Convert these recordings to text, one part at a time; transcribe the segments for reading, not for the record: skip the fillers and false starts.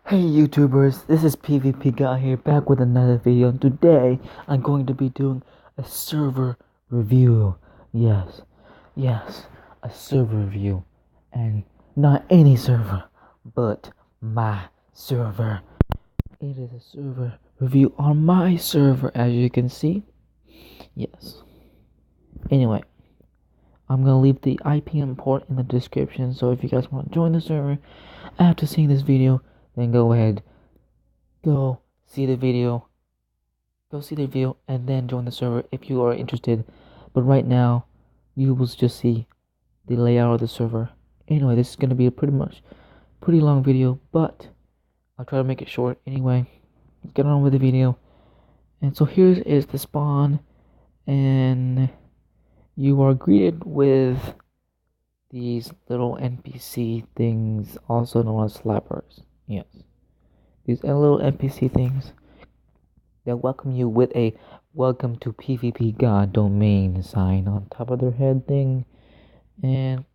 Hey YouTubers, this is PvP Guy here, back with another video, and today I'm going to be doing a server review. Yes, a server review. And not any server, but my server. It is a server review on my server, as you can see. Yes. Anyway, I'm gonna leave the IPM port in the description, so if you guys want to join the server after seeing this video, then go ahead. Go see the video. Go see the video and then join the server if you are interested. But right now, you will just see the layout of the server. Anyway, this is gonna be a pretty long video, but I'll try to make it short. Anyway, let's get on with the video. And so here is the spawn, and you are greeted with these little NPC things, also known as slappers. Yes, these little NPC things. They'll welcome you with a welcome to PvP God domain sign on top of their head thing. And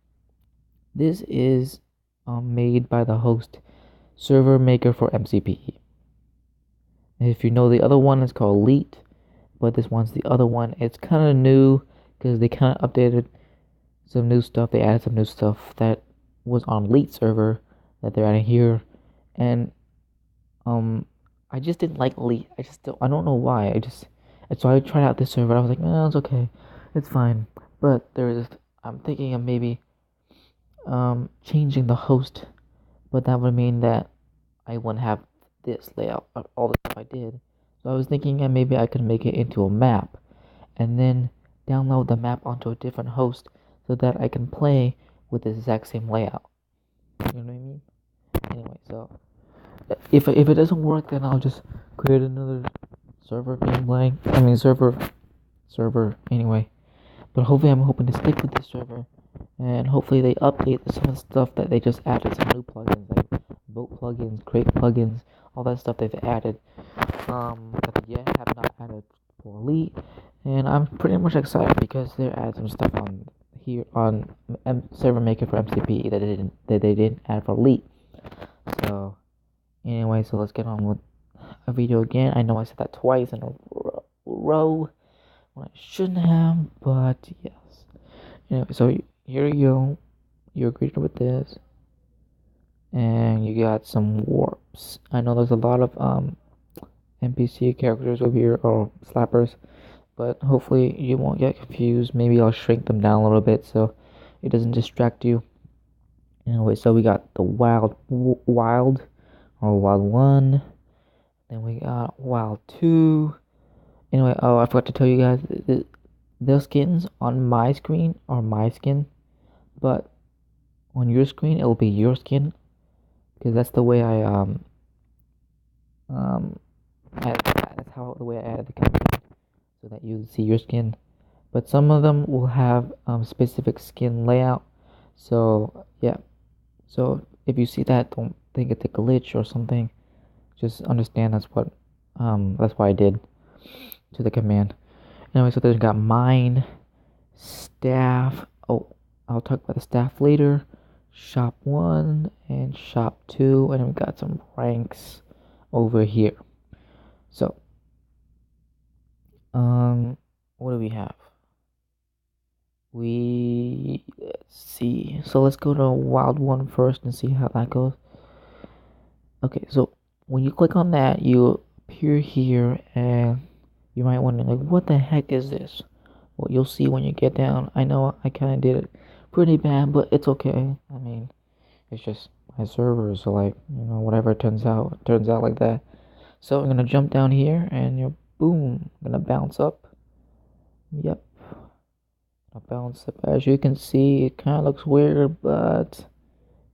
this is made by the host server maker for MCPE. And if you know, the other one is called Elite, but this one's the other one. It's kind of new because they kind of updated some new stuff. They added some new stuff that was on Elite server that they're adding here. And I just didn't like Elite. I don't know why. And so I tried out this server. I was like, no, it's okay, it's fine. But I'm thinking of maybe changing the host, but that would mean that I wouldn't have this layout of all the stuff I did. So I was thinking that maybe I could make it into a map, and then download the map onto a different host so that I can play with the exact same layout. You know what I mean? Anyway, so if it doesn't work, then I'll just create another server being blank. Server anyway. But hopefully, I'm hoping to stick with this server, and hopefully they update some of the stuff that they just added. Some new plugins like boat plugins, crate plugins, all that stuff they've added. That they yet have not added for Elite, and I'm pretty much excited because they're adding some stuff on here on server maker for MCP that they didn't add for Elite. So anyway, so let's get on with a video again. I know I said that twice in a row when I shouldn't have, but yes. Anyway, so here you go. You're greeted with this, and you got some warps. I know there's a lot of NPC characters over here or slappers, but hopefully you won't get confused. Maybe I'll shrink them down a little bit so it doesn't distract you. Anyway, so we got the wild or wild 1. Then we got wild 2. Anyway, oh, I forgot to tell you guys, the skins on my screen are my skin, but on your screen it'll be your skin, because that's the way that's how the way I added the campaign, so that you see your skin. But some of them will have specific skin layout. So yeah, so if you see that, don't think it's a glitch or something. Just understand that's why I did to the command. Anyway, so there's got mine, staff. Oh, I'll talk about the staff later. Shop 1 and shop 2, and we got some ranks over here. So, what do we have? Let's see. So let's go to Wild 1 first and see how that goes. Okay, so when you click on that, you appear here, and you might wonder, like, what the heck is this? Well, you'll see when you get down. I know I kind of did it pretty bad, but it's okay. I mean, it's just my server, so like, whatever turns out like that. So I'm gonna jump down here, and you're boom, gonna bounce up. Yep, I'll bounce up. As you can see, it kind of looks weird, but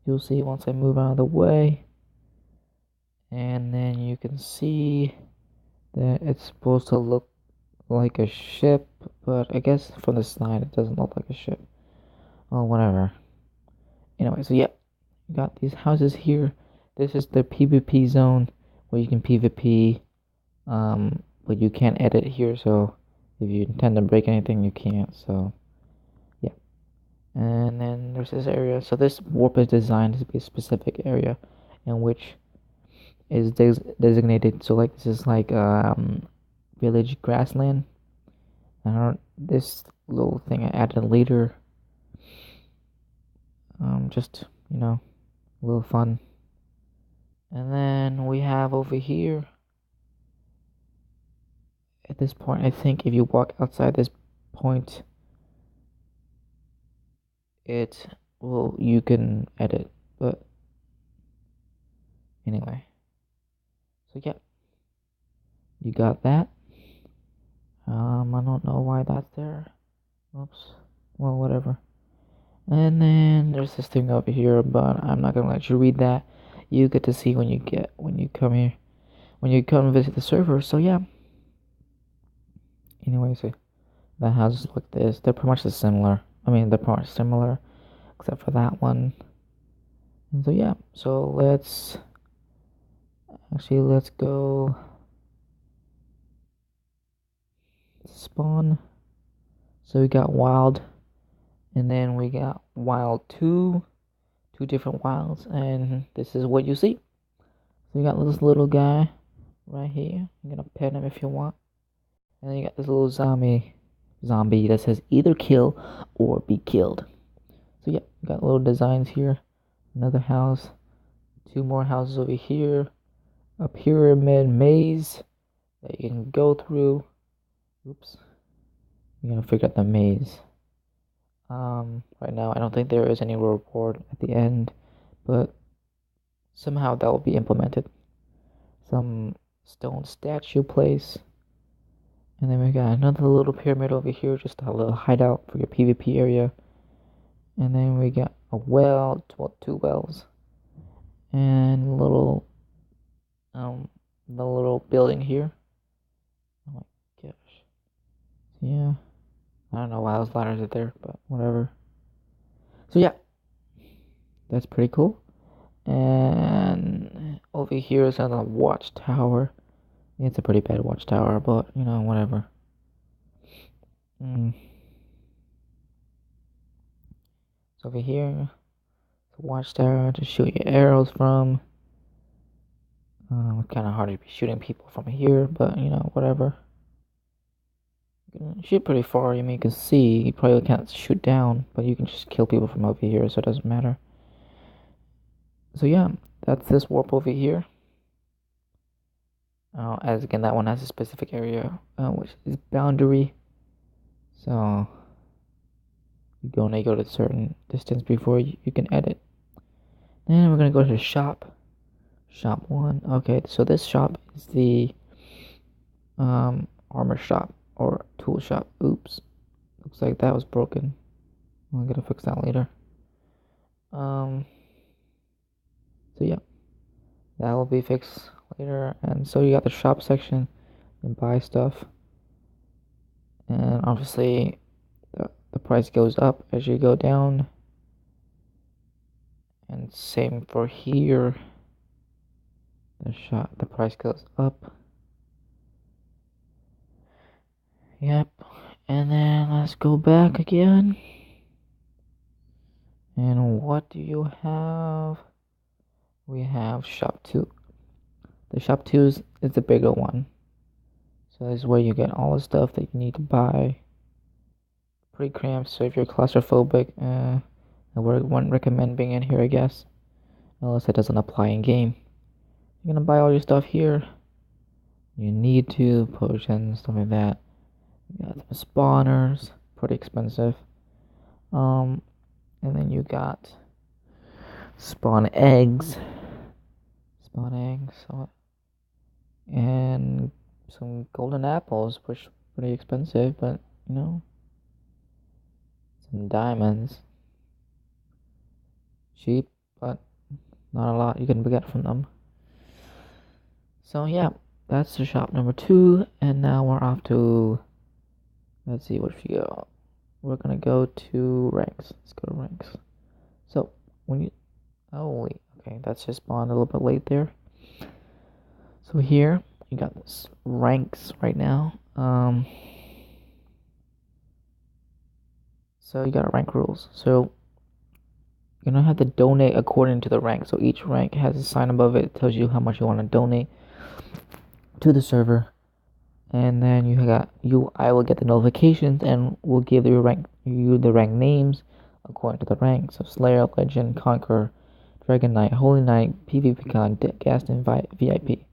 you'll see once I move out of the way. And then you can see that it's supposed to look like a ship, but I guess from the side it doesn't look like a ship. Oh, whatever. Anyway, so yeah, you got these houses here. This is the PvP zone where you can PvP, but you can't edit here, so if you intend to break anything, you can't. So yeah. And then there's this area. So this warp is designed to be a specific area in which is designated. So like this is like village grassland. I don't this little thing I added later. Just a little fun. And then we have over here at this point, I think if you walk outside this point, you can edit. But anyway, so yeah, you got that. I don't know why that's there. Oops. Well, whatever. And then there's this thing over here, but I'm not gonna let you read that. You get to see when you come here, when you come visit the server. So yeah. Anyways, the houses like this, they're pretty much similar. I mean, they're pretty much similar, except for that one. And so yeah, so let's go spawn. So we got wild, and then we got wild two different wilds, and this is what you see. So you got this little guy right here. You're gonna pet him if you want. And then you got this little zombie that says either kill or be killed. So yeah, you got little designs here. Another house, two more houses over here, a pyramid maze that you can go through. Oops. You're gonna figure out the maze. Right now I don't think there is any reward at the end, but somehow that will be implemented. Some stone statue place. And then we got another little pyramid over here, just a little hideout for your PvP area. And then we got a well, two wells, and the little building here. Oh my gosh. Yeah. I don't know why those ladders are there, but whatever. So yeah, that's pretty cool. And over here is another watchtower. It's a pretty bad watchtower, but whatever. So over here, the watchtower to shoot your arrows from. It's kind of hard to be shooting people from here, but whatever. You can shoot pretty far. I mean, you can see. You probably can't shoot down, but you can just kill people from over here, so it doesn't matter. So yeah, that's this warp over here. As again, that one has a specific area, which is boundary. So you only go to a certain distance before you can edit. Then we're gonna go to the shop. Shop 1. Okay, so this shop is the armor shop or tool shop. Oops, looks like that was broken. I'm gonna fix that later. So yeah, that will be fixed later. And so you got the shop section and buy stuff, and obviously the price goes up as you go down, and same for here. The price goes up. Yep. And then let's go back again. And what do you have? We have shop 2. The shop 2 is the bigger one. So this is where you get all the stuff that you need to buy. Pretty cramped, so if you're claustrophobic, I wouldn't recommend being in here, I guess. Unless it doesn't apply in game. You're gonna buy all your stuff here. You need to, potions, stuff like that. You got some spawners, pretty expensive. And then you got spawn eggs, and some golden apples, which are pretty expensive, but some diamonds, cheap, but not a lot you can get from them. So yeah, that's the shop number 2, and now we're off to, let's see, what we go. We're gonna go to ranks. Let's go to ranks. So when you, oh wait, okay, that's just spawned a little bit late there. So here you got this ranks right now. So you got rank rules. So you're gonna have to donate according to the rank. So each rank has a sign above it. It tells you how much you want to donate to the server. And then I will get the notifications and will give you the rank names according to the rank. So Slayer, Legend, Conqueror, Dragon Knight, Holy Knight, PvP God, Gaston, VIP.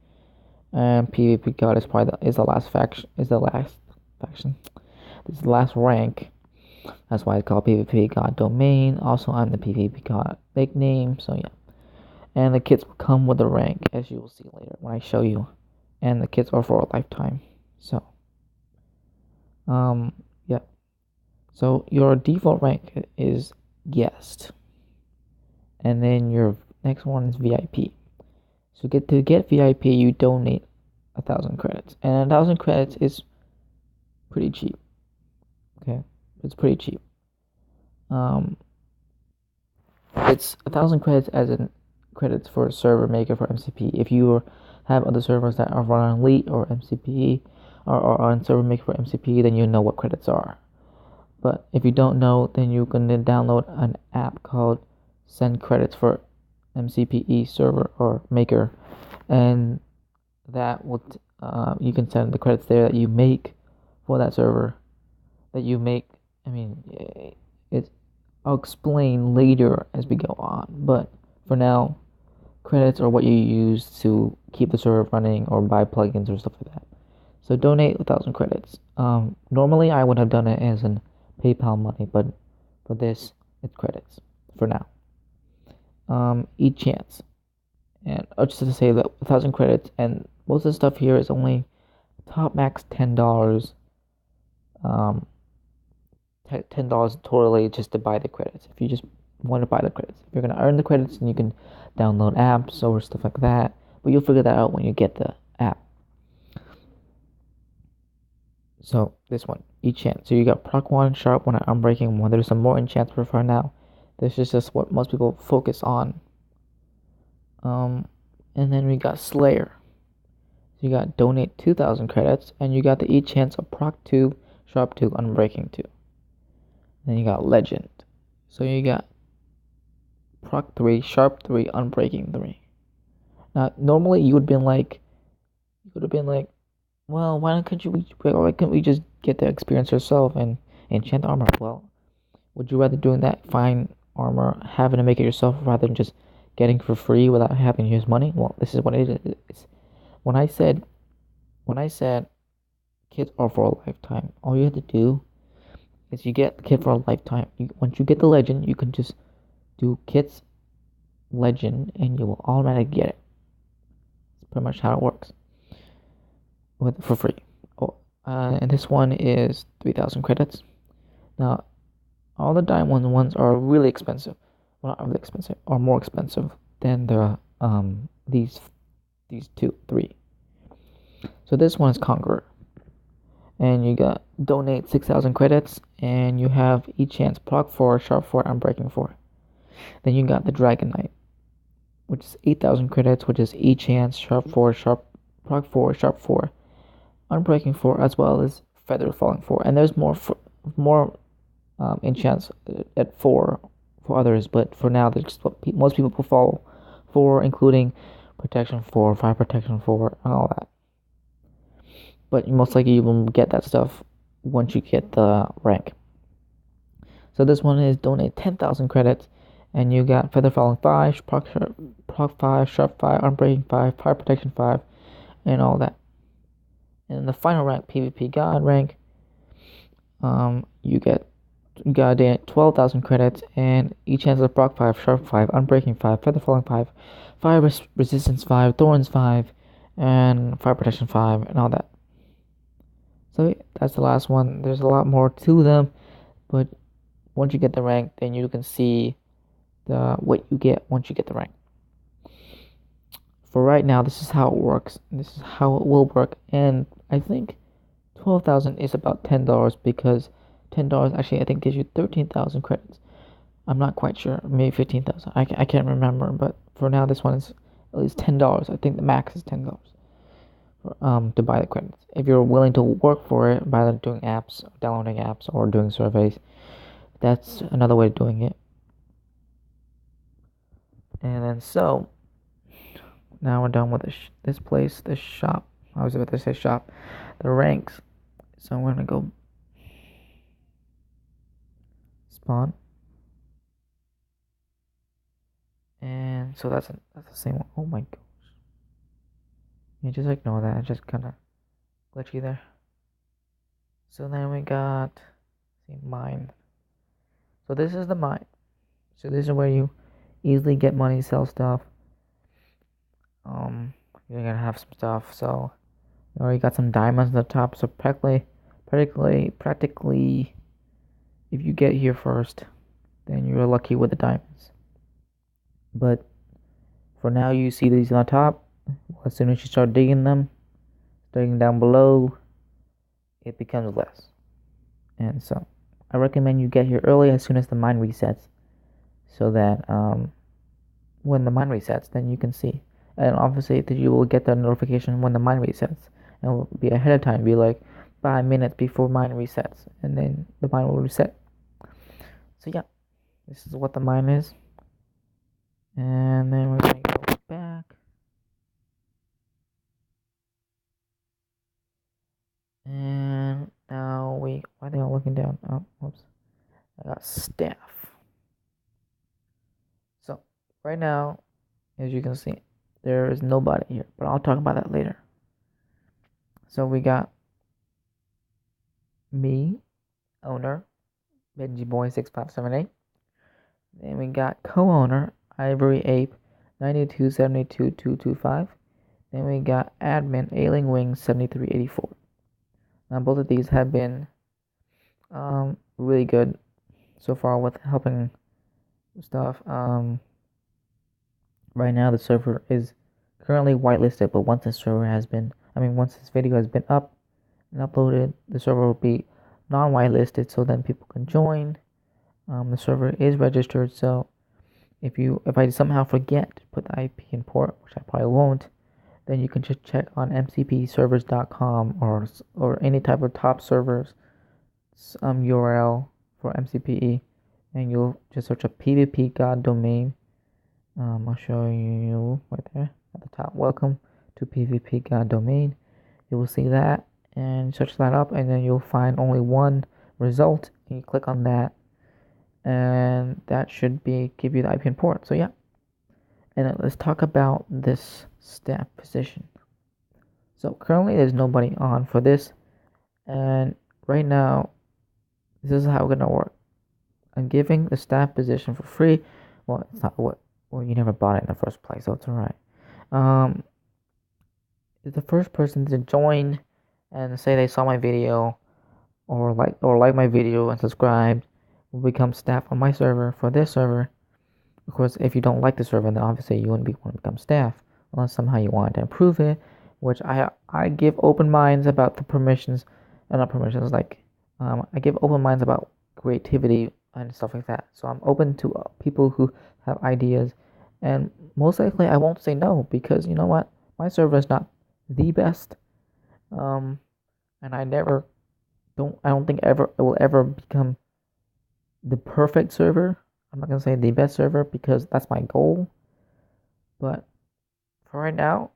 And PvP God is probably is the last faction. Is the last faction. This is the last rank. That's why it's called PvP God Domain. Also, I'm the PvP God nickname. So yeah. And the kits will come with the rank, as you will see later when I show you. And the kits are for a lifetime. So, yeah. So your default rank is guest, and then your next one is VIP. So to get VIP, you donate 1,000 credits, and 1,000 credits is pretty cheap. Okay, it's pretty cheap. It's 1,000 credits as in credits for a server maker for MCP. If you have other servers that are run on Elite or MCP or on server maker for MCP, then you know what credits are. But if you don't know, then you can then download an app called Send Credits for MCPE server or maker, and that will you can send the credits there that you make for that server that you make. I mean, it's I'll explain later as we go on, but for now, credits are what you use to keep the server running or buy plugins or stuff like that. So donate 1,000 credits. Normally I would have done it as in PayPal money, but for this, it's credits for now. Each chance, and just to say that 1,000 credits, and most of the stuff here is only top max $10. Um, $10 totally just to buy the credits. If you just want to buy the credits, if you're gonna earn the credits, then you can download apps or stuff like that. But you'll figure that out when you get the app. So this one, enchant. So you got proc 1, sharp 1, and unbreaking 1. There's some more enchants for now. This is just what most people focus on. And then we got Slayer. So you got donate 2,000 credits, and you got the enchants of proc 2, sharp 2, unbreaking 2. Then you got Legend. So you got proc 3, sharp 3, unbreaking 3. Now normally you would have been like, well, why couldn't we just get the experience yourself and enchant armor? Well, would you rather doing that fine armor, having to make it yourself, rather than just getting for free without having to use money? Well, this is what it is. It's, when I said kits are for a lifetime, all you have to do is you get the kit for a lifetime. Once you get the legend, you can just do kits legend, and you will automatically get it. It's pretty much how it works. For free. Oh, and this one is 3,000 credits. Now, all the diamond ones are really expensive. Well, not really expensive, or more expensive than the these 3. So this one is Conqueror, and you got donate 6,000 credits, and you have each chance proc 4, sharp 4, and breaking 4. Then you got the Dragon Knight, which is 8,000 credits, which is each chance sharp 4, sharp proc 4, sharp 4. Unbreaking 4, as well as Feather Falling 4, and there's more enchants at 4 for others, but for now that's just what most people follow 4, including Protection 4, Fire Protection 4, and all that. But most likely you will get that stuff once you get the rank. So this one is donate 10,000 credits, and you got Feather Falling 5, proc 5, Sharp 5, Unbreaking 5, Fire Protection 5, and all that. And the final rank, PvP God rank, you got 12,000 credits, and each chance of proc 5, sharp 5, unbreaking 5, feather falling 5, fire resistance 5, thorns 5, and fire protection 5, and all that. So that's the last one. There's a lot more to them, but once you get the rank, then you can see what you get once you get the rank. For right now, this is how it works. This is how it will work, and I think 12,000 is about $10, because $10 actually I think gives you 13,000 credits. I'm not quite sure, maybe 15,000. I can't remember, but for now this one is at least $10. I think the max is $10 to buy the credits. If you're willing to work for it by doing apps, downloading apps, or doing surveys, that's another way of doing it. And then so now we're done with this place, this shop. I was about to say shop, the ranks. So I'm gonna go spawn, and so that's the same one. Oh my gosh! You just ignore that. It's just kind of glitchy there. So then we got see mine. So this is the mine. So this is where you easily get money, sell stuff. You're gonna have some stuff. So you already got some diamonds at the top. So practically, if you get here first, then you're lucky with the diamonds. But for now, you see these on top. As soon as you start digging down below, it becomes less. And so I recommend you get here early as soon as the mine resets, so that when the mine resets, then you can see. And obviously, that you will get the notification when the mine resets, and it will be ahead of time. Be like 5 minutes before mine resets, and then the mine will reset. So yeah, this is what the mine is, and then we're gonna go back, and now why are they all looking down? Oh, whoops, I got staff. So right now, as you can see, there is nobody here, but I'll talk about that later. So we got me, owner, Benji Boy 6578. Then we got co-owner, Ivory Ape 9272225. Then we got admin, Ailing Wing 7384. Now both of these have been really good so far with helping stuff. Right now the server is currently whitelisted, but once this video has been up and uploaded, the server will be non-whitelisted, so then people can join. The server is registered, so if I somehow forget to put the IP and port, which I probably won't, then you can just check on mcpservers.com or any type of top servers URL for MCPE, and you'll just search a PvP God domain. I'll show you right there at the top. Welcome to PvP God domain. You will see that and search that up, and then you'll find only one result, and you click on that, and that should give you the IP and port. So yeah, and then let's talk about this staff position. So currently there's nobody on for this, and right now this is how it's gonna work. I'm giving the staff position for free. Well, it's not what. Well, you never bought it in the first place, so it's alright. The first person to join and say they saw my video or like my video and subscribed will become staff on my server for this server. Of course, if you don't like the server, then obviously you wouldn't want to become staff unless somehow you wanted to improve it, which I give open minds about the permissions, and not permissions, I give open minds about creativity and stuff like that. So I'm open to people who have ideas, and most likely I won't say no, because you know what, my server is not the best, and I don't think it will ever become the perfect server. I'm not gonna say the best server because that's my goal, but for right now,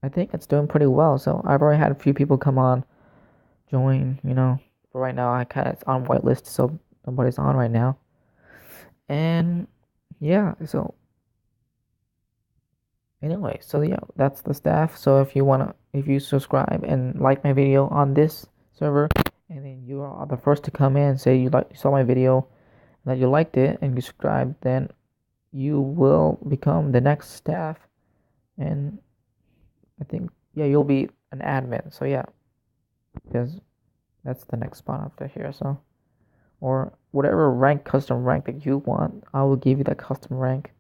I think it's doing pretty well. So I've already had a few people come on, join. For right now, it's on whitelist, so nobody's on right now. And yeah, so anyway, so yeah, that's the staff. So if you subscribe and like my video on this server, and then you are the first to come in and say you saw my video, that you liked it, and you subscribed, then you will become the next staff, and I think you'll be an admin. So yeah, because that's the next spot after here. So or whatever custom rank that you want, I will give you that custom rank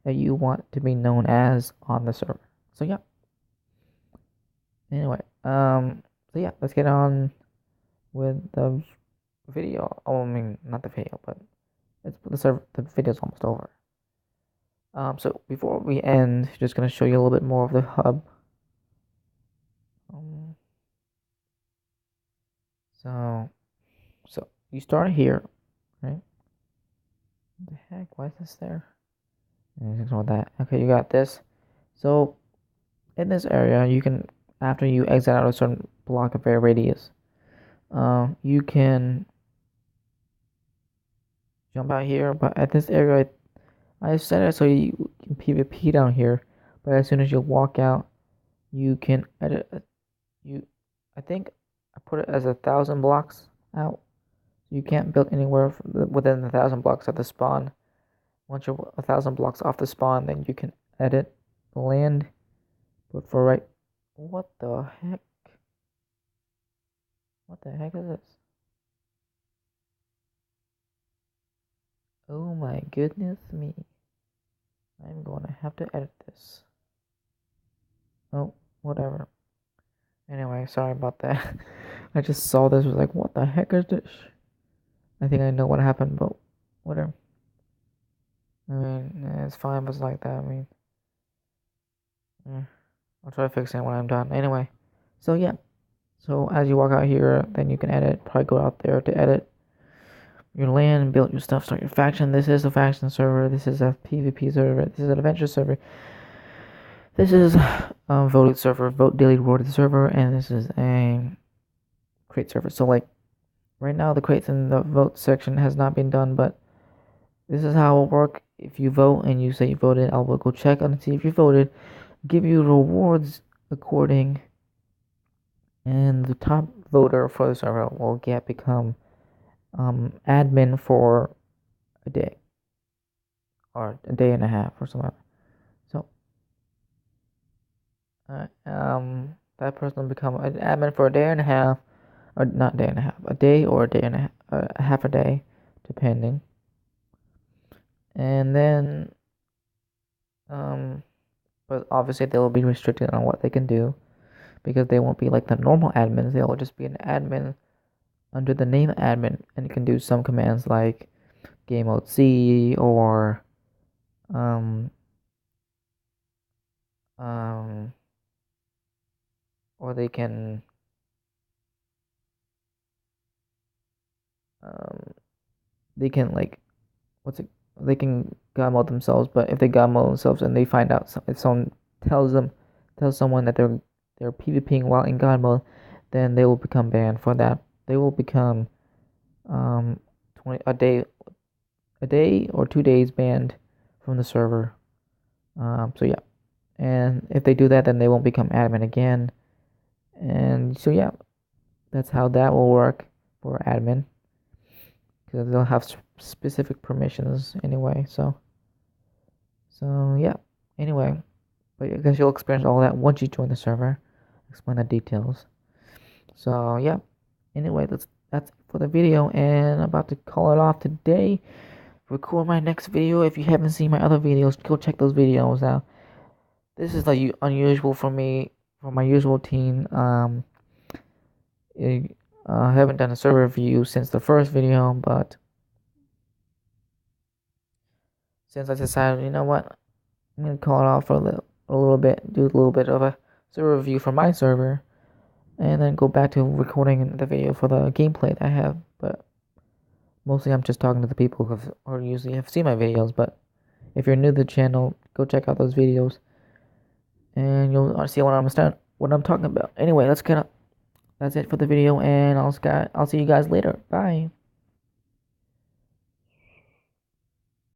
that you want to be known as on the server. So yeah. Anyway, so yeah, let's get on with the video. Oh, I mean, not the video, but the video's almost over. So before we end, just gonna show you a little bit more of the hub. So you start here, right? What the heck? Why is this there? Ignore that. Okay, you got this. So in this area, you can, after you exit out a certain block of air radius, you can jump out here. But at this area, I set it so you can PvP down here. But as soon as you walk out, you can edit. You, I think I put it as 1,000 blocks out. You can't build anywhere within 1,000 blocks of the spawn. Once you're 1,000 blocks off the spawn, then you can edit the land. But for right, what the heck? What the heck is this? Oh my goodness me. I'm going to have to edit this. Oh, whatever. Anyway, sorry about that. I just saw this, was like, what the heck is this? I think I know what happened, but whatever. I mean, it's fine if it's like that. I mean, I'll try fixing it when I'm done. Anyway, so yeah. So as you walk out here, then you can edit. Probably go out there to edit your land, build your stuff, start your faction. This is a faction server. This is a PvP server. This is an adventure server. This is a voted server, vote daily rewarded server, and this is a crate server. So like right now, the crates in the vote section has not been done, but this is how it will work. If you vote and you say you voted, I will go check and see if you voted, give you rewards according, and the top voter for the server will become admin for a day or a day and a half or something. So that person will become an admin for a day and a half, or not day and a half, a day or a day and a half a day, depending. And then but obviously they will be restricted on what they can do, because they won't be like the normal admins. They will just be an admin under the name admin, and can do some commands like game mode C, or um um or they can um like, what's it, they can god mode themselves. But if they god mode themselves and they find out, if someone tells someone that they're PvPing while in god mode, then they will become banned for that. They will become 20 a day or 2 days banned from the server. So yeah, and if they do that, then they won't become admin again. And so yeah, that's how that will work for admin, because they'll have specific permissions anyway. So yeah. Anyway, but I guess you'll experience all that once you join the server. Explain the details. So yeah. Anyway, that's it for the video, and I'm about to call it off today. Record my next video. If you haven't seen my other videos, go check those videos out. This is like unusual for me, for my usual team. I haven't done a server review since the first video, but since I decided, you know what, I'm gonna call it off for a little bit, do a little bit of a server review for my server, and then go back to recording the video for the gameplay that I have. But mostly I'm just talking to the people who usually have seen my videos. But if you're new to the channel, go check out those videos, and you'll see what I'm talking about. Anyway, that's it for the video, and I'll see you guys later. Bye.